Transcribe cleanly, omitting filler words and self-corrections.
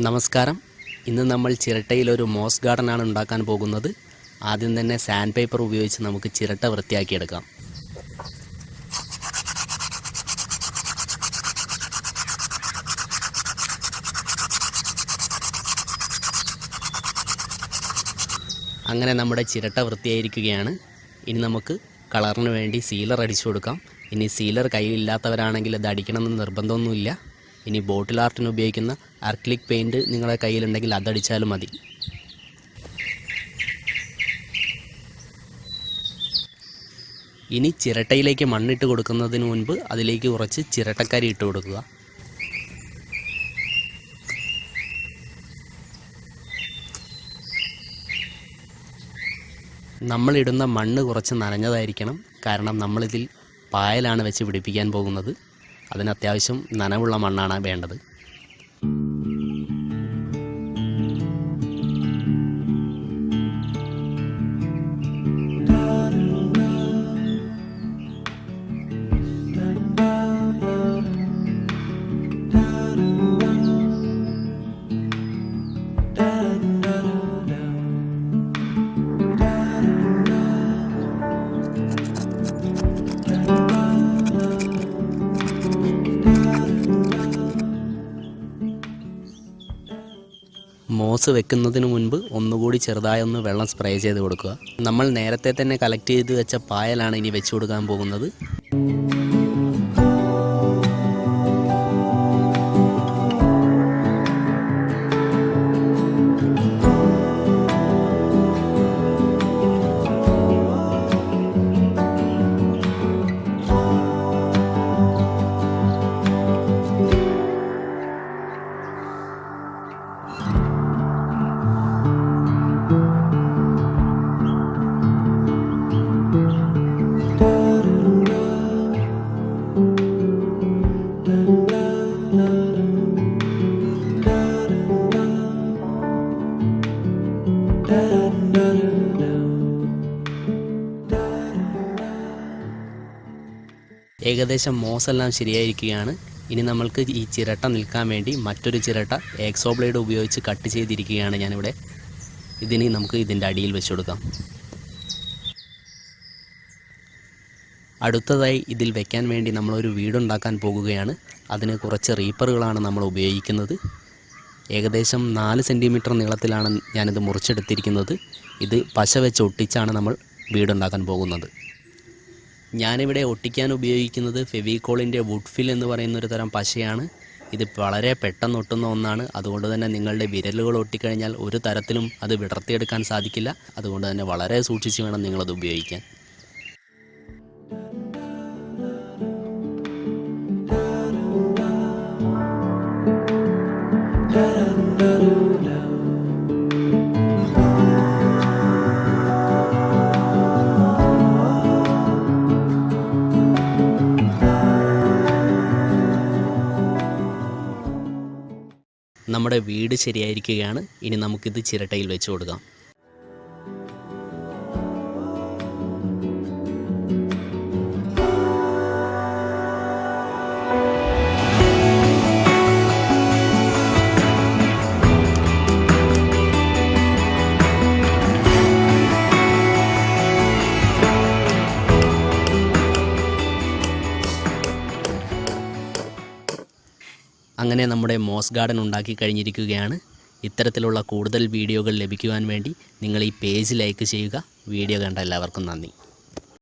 നമസ്കാരം. ഇന്ന് നമ്മൾ ചിരട്ടയിൽ ഒരു മോസ് ഗാർഡൻ ആണ് ഉണ്ടാക്കാൻ പോകുന്നത്. ആദ്യം തന്നെ സാൻഡ് പേപ്പർ ഉപയോഗിച്ച് നമുക്ക് ചിരട്ട വൃത്തിയാക്കിയെടുക്കാം. അങ്ങനെ നമ്മുടെ ചിരട്ട വൃത്തിയായിരിക്കുകയാണ്. ഇനി നമുക്ക് കളറിന് വേണ്ടി സീലർ അടിച്ചു കൊടുക്കാം. ഇനി സീലർ കയ്യിലില്ലാത്തവരാണെങ്കിൽ അത് അടിക്കണമെന്ന് നിർബന്ധമൊന്നുമില്ല. ഇനി ബോട്ടിൽ ആർട്ടിന് ഉപയോഗിക്കുന്ന അക്രിലിക് പെയിൻറ്റ് നിങ്ങളുടെ കയ്യിലുണ്ടെങ്കിൽ അതടിച്ചാലും മതി. ഇനി ചിരട്ടയിലേക്ക് മണ്ണിട്ട് കൊടുക്കുന്നതിന് മുൻപ് അതിലേക്ക് കുറച്ച് ചിരട്ടക്കരി ഇട്ട് കൊടുക്കുക. നമ്മളിടുന്ന മണ്ണ് കുറച്ച് നനഞ്ഞതായിരിക്കണം. കാരണം നമ്മളിതിൽ പായലാണ് വെച്ച് പിടിപ്പിക്കാൻ പോകുന്നത്. അതിന് അത്യാവശ്യം നനവുള്ള മണ്ണാണ് വേണ്ടത്. മോസ് വെക്കുന്നതിന് മുൻപ് ഒന്നുകൂടി ചെറുതായൊന്ന് വെള്ളം സ്പ്രേ ചെയ്ത് കൊടുക്കുക. നമ്മൾ നേരത്തെ തന്നെ കളക്ട് ചെയ്ത് വെച്ച പായലാണ് ഇനി വെച്ച് കൊടുക്കാൻ പോകുന്നത്. ഏകദേശം മോസെല്ലാം ശരിയായിരിക്കുകയാണ്. ഇനി നമ്മൾക്ക് ഈ ചിരട്ട നിൽക്കാൻ വേണ്ടി മറ്റൊരു ചിരട്ട എക്സോ ബ്ലേഡ് ഉപയോഗിച്ച് കട്ട് ചെയ്തിരിക്കുകയാണ് ഞാനിവിടെ. ഇതിനി നമുക്ക് ഇതിൻ്റെ അടിയിൽ വെച്ച് കൊടുക്കാം. അടുത്തതായി ഇതിൽ വെക്കാൻ വേണ്ടി നമ്മളൊരു വീടുണ്ടാക്കാൻ പോകുകയാണ്. അതിന് കുറച്ച് റീപ്പറുകളാണ് നമ്മൾ ഉപയോഗിക്കുന്നത്. ഏകദേശം 4 സെൻറ്റിമീറ്റർ നീളത്തിലാണ് ഞാനിത് മുറിച്ചെടുത്തിരിക്കുന്നത്. ഇത് പശ വെച്ച് ഒട്ടിച്ചാണ് നമ്മൾ വീടുണ്ടാക്കാൻ പോകുന്നത്. ഞാനിവിടെ ഒട്ടിക്കാൻ ഉപയോഗിക്കുന്നത് ഫെവിക്കോളിൻ്റെ വുഡ് ഫിൽ എന്ന് പറയുന്നൊരു തരം പശയാണ്. ഇത് വളരെ പെട്ടെന്ന് ഒട്ടുന്ന ഒന്നാണ്. അതുകൊണ്ട് തന്നെ നിങ്ങളുടെ വിരലുകൾ ഒട്ടിക്കഴിഞ്ഞാൽ ഒരു തരത്തിലും അത് വിടർത്തിയെടുക്കാൻ സാധിക്കില്ല. അതുകൊണ്ട് തന്നെ വളരെ സൂക്ഷിച്ച് വേണം നിങ്ങളത് ഉപയോഗിക്കാൻ. നമ്മുടെ വീട് ശരിയായിരിക്കുകയാണ്. ഇനി നമുക്കിത് ചിരട്ടയിൽ വെച്ച് കൊടുക്കാം. അങ്ങനെ നമ്മുടെ മോസ് ഗാർഡൻ ഉണ്ടാക്കി കഴിഞ്ഞിരിക്കുകയാണ്. ഇത്തരത്തിലുള്ള കൂടുതൽ വീഡിയോകൾ ലഭിക്കുവാൻ വേണ്ടി നിങ്ങൾ ഈ പേജ് ലൈക്ക് ചെയ്യുക. വീഡിയോ കണ്ട എല്ലാവർക്കും നന്ദി.